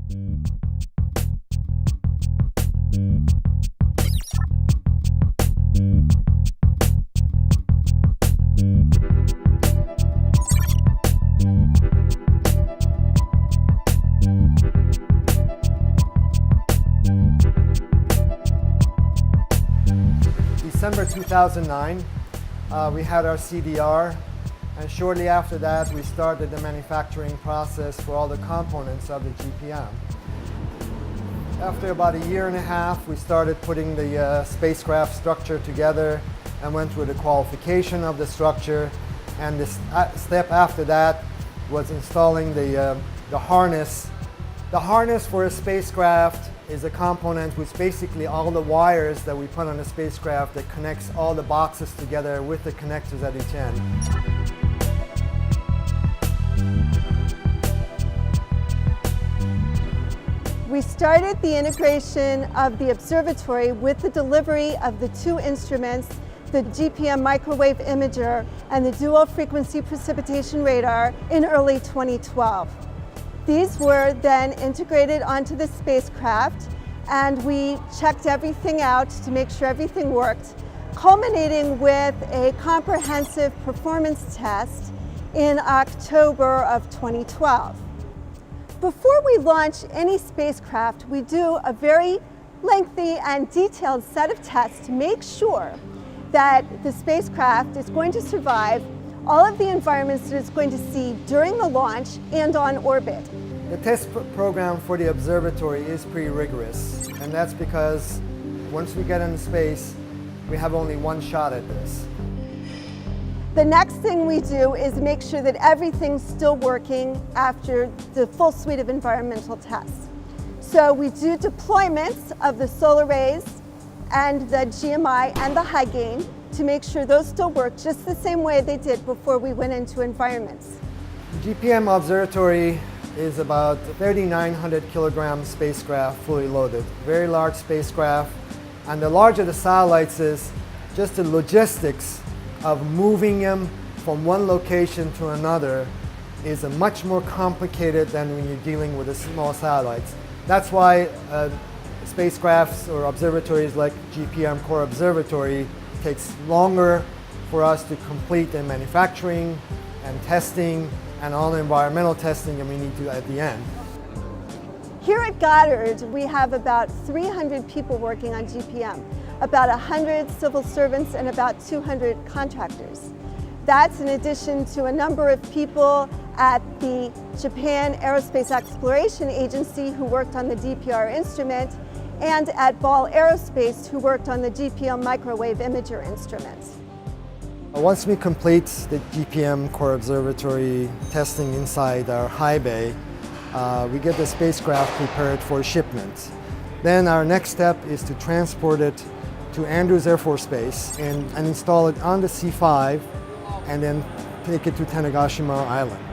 December 2009, we had our CDR, and shortly after that we started the manufacturing process for all the components of the GPM. After about a year and a half, we started putting the spacecraft structure together and went through the qualification of the structure, and the step after that was installing the harness. The harness for a spacecraft is a component which basically all the wires that we put on the spacecraft that connects all the boxes together with the connectors at each end. We started the integration of the observatory with the delivery of the two instruments, the GPM microwave imager and the dual frequency precipitation radar, in early 2012. These were then integrated onto the spacecraft, and we checked everything out to make sure everything worked, culminating with a comprehensive performance test in October of 2012. Before we launch any spacecraft, we do a very lengthy and detailed set of tests to make sure that the spacecraft is going to survive all of the environments that it's going to see during the launch and on orbit. The test program for the observatory is pretty rigorous, and that's because once we get into space, we have only one shot at this. The next thing we do is make sure that everything's still working after the full suite of environmental tests. So we do deployments of the solar arrays and the GMI and the high gain to make sure those still work just the same way they did before we went into environments. The GPM Observatory is about 3,900 kilogram spacecraft fully loaded. Very large spacecraft, and the larger the satellites is, just the logistics of moving them from one location to another is much more complicated than when you're dealing with the small satellites. That's why spacecrafts or observatories like GPM Core Observatory takes longer for us to complete the manufacturing and testing and all the environmental testing that we need to at the end. Here at Goddard, we have about 300 people working on GPM, about 100 civil servants and about 200 contractors. That's in addition to a number of people at the Japan Aerospace Exploration Agency who worked on the DPR instrument, and at Ball Aerospace who worked on the GPM microwave imager instrument. Once we complete the GPM Core Observatory testing inside our high bay, we get the spacecraft prepared for shipment. Then our next step is to transport it to Andrews Air Force Base and install it on the C5 and then take it to Tanegashima Island.